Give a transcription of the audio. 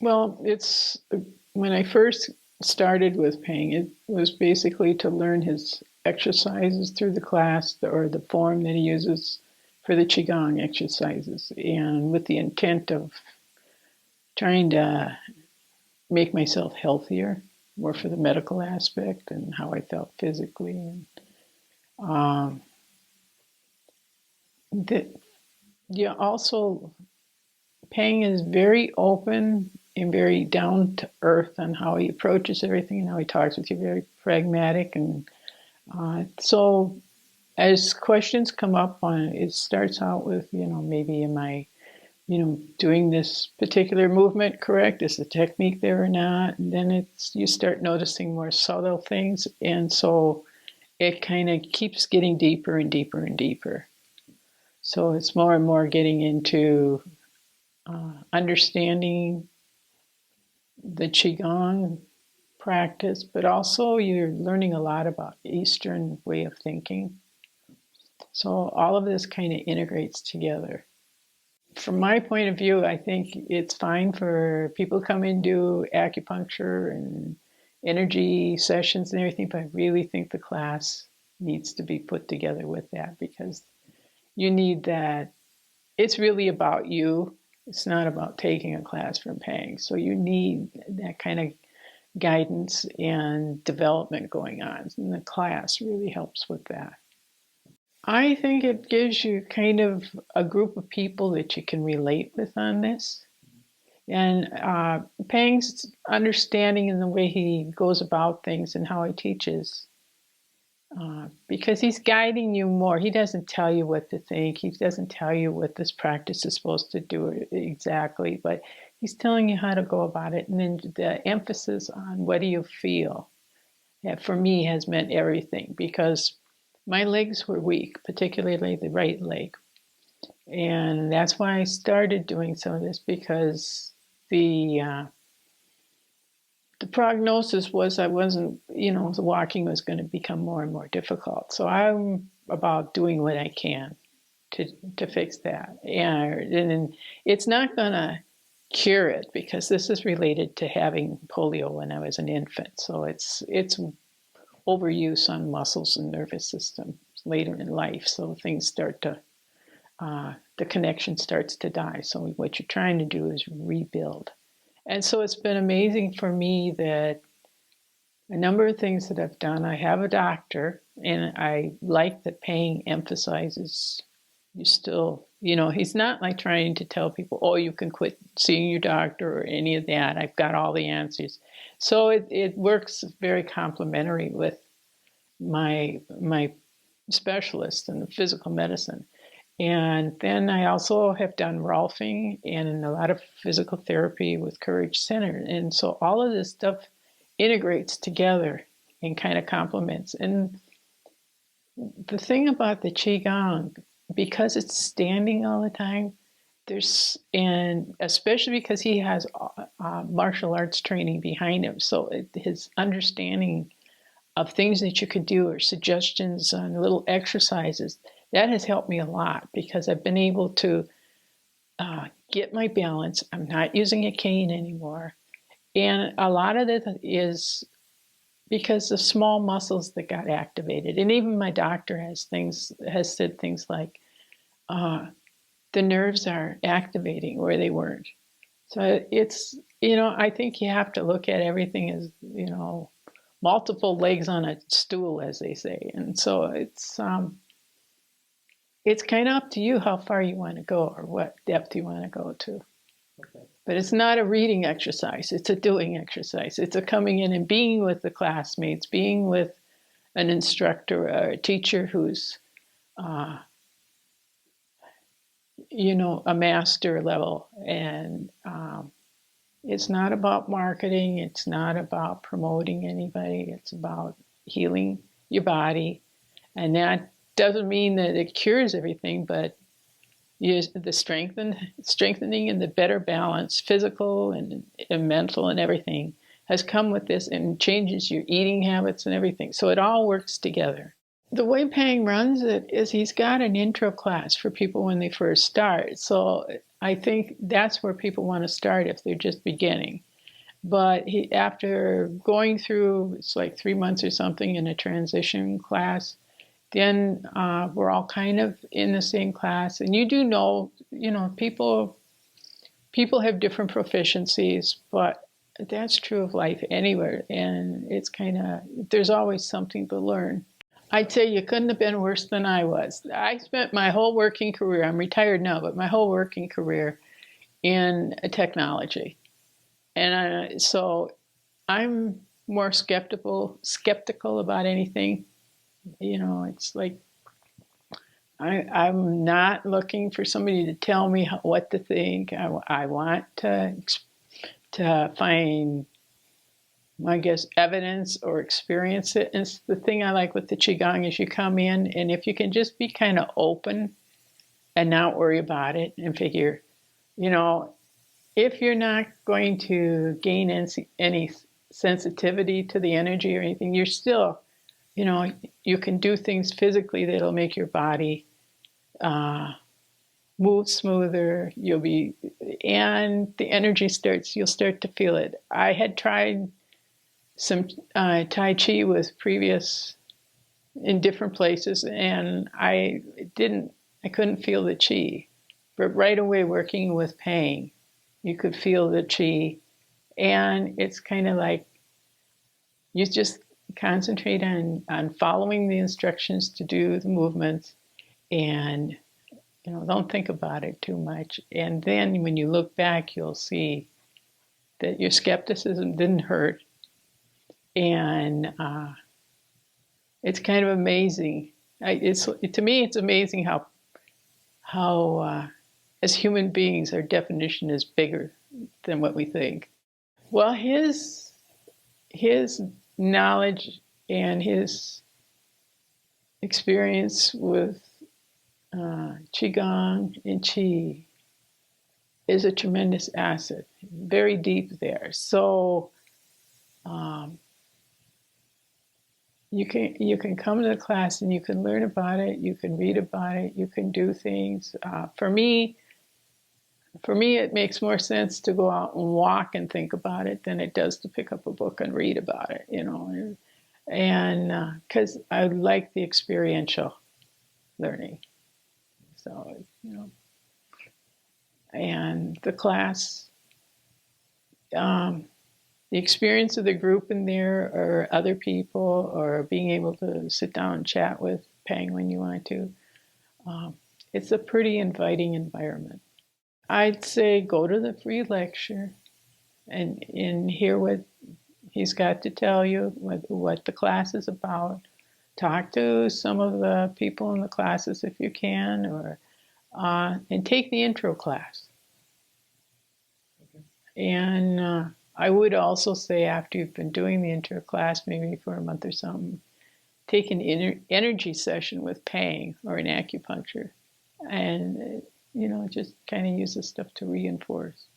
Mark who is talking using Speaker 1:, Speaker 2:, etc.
Speaker 1: Well, it's when I first started with Pang, it was basically to learn his exercises through the class or the form that he uses for the Qigong exercises, and with the intent of trying to make myself healthier, more for the medical aspect and how I felt physically. And um, the, yeah, also Pang is very open and very down to earth on how he approaches everything and how he talks with you, very pragmatic. And so as questions come up on it, it starts out with, maybe am I, doing this particular movement correct? Is the technique there or not? And then you start noticing more subtle things. And so it kind of keeps getting deeper and deeper and deeper. So it's more and more getting into understanding the Qigong practice, but also you're learning a lot about Eastern way of thinking. So all of this kind of integrates together. From my point of view, I think it's fine for people to come and do acupuncture and energy sessions and everything, but I really think the class needs to be put together with that because you need that. It's really about you. It's not about taking a class from Pang. So you need that kind of guidance and development going on. And the class really helps with that. I think it gives you kind of a group of people that you can relate with on this. And Pang's understanding in the way he goes about things and how he teaches, because he's guiding you more. He doesn't tell you what to think. He doesn't tell you what this practice is supposed to do exactly, but he's telling you how to go about it. And then the emphasis on what do you feel, that for me has meant everything because my legs were weak, particularly the right leg. And that's why I started doing some of this because the prognosis was I wasn't, the walking was going to become more and more difficult. So I'm about doing what I can to fix that. And it's not going to cure it because this is related to having polio when I was an infant. So it's overuse on muscles and nervous system later in life. So things start to, the connection starts to die. So what you're trying to do is rebuild. And so it's been amazing for me that a number of things that I've done, I have a doctor, and I like that Pang emphasizes you still, he's not like trying to tell people, oh, you can quit seeing your doctor or any of that. I've got all the answers. So it works very complementary with my specialist in physical medicine. And then I also have done Rolfing and a lot of physical therapy with Courage Center. And so all of this stuff integrates together and kind of complements. And the thing about the Qigong, because it's standing all the time, and especially because he has martial arts training behind him. So his understanding of things that you could do or suggestions on little exercises, that has helped me a lot because I've been able to get my balance. I'm not using a cane anymore. And a lot of it is because of small muscles that got activated. And even my doctor has said things like, the nerves are activating where they weren't. So it's, I think you have to look at everything as, multiple legs on a stool, as they say. And so it's kind of up to you how far you want to go or what depth you want to go to. Okay. But it's not a reading exercise. It's a doing exercise. It's a coming in and being with the classmates, being with an instructor or a teacher who's, a master level. And it's not about marketing. It's not about promoting anybody. It's about healing your body. And that doesn't mean that it cures everything, but the strengthening and the better balance, physical and mental and everything, has come with this and changes your eating habits and everything. So it all works together. The way Pang runs it is he's got an intro class for people when they first start. So I think that's where people want to start if they're just beginning. But after going through, it's like 3 months or something in a transition class, then we're all kind of in the same class. And you do know, people have different proficiencies, but that's true of life anywhere. And it's kind of, there's always something to learn. I'd say you couldn't have been worse than I was. I spent my whole working career, I'm retired now, but my whole working career in technology. And so I'm more skeptical about anything. It's like I'm not looking for somebody to tell me what to think. I want to find, I guess, evidence or experience it. And the thing I like with the Qigong is you come in, and if you can just be kind of open and not worry about it and figure, if you're not going to gain any sensitivity to the energy or anything, you're still, you can do things physically that'll make your body move smoother. And the energy you'll start to feel it. I had tried some Tai Chi with previous in different places, and I couldn't feel the Chi. But right away, working with Pang, you could feel the Chi. And it's kind of like you just concentrate on following the instructions to do the movements, and don't think about it too much. And then when you look back, you'll see that your skepticism didn't hurt. And it's kind of amazing. To me, it's amazing how as human beings, our definition is bigger than what we think. Well, his knowledge and his experience with Qigong and Qi is a tremendous asset, very deep there. So you can come to the class and you can learn about it, you can read about it, you can do things. For me, it makes more sense to go out and walk and think about it than it does to pick up a book and read about it, and because I like the experiential learning. So, and the class, the experience of the group in there or other people or being able to sit down and chat with Pang when you want to, it's a pretty inviting environment. I'd say go to the free lecture and hear what he's got to tell you, what the class is about. Talk to some of the people in the classes if you can, or and take the intro class. And I would also say after you've been doing the intro class, maybe for a month or something, take an energy session with Pang or an acupuncture, and just kind of use this stuff to reinforce.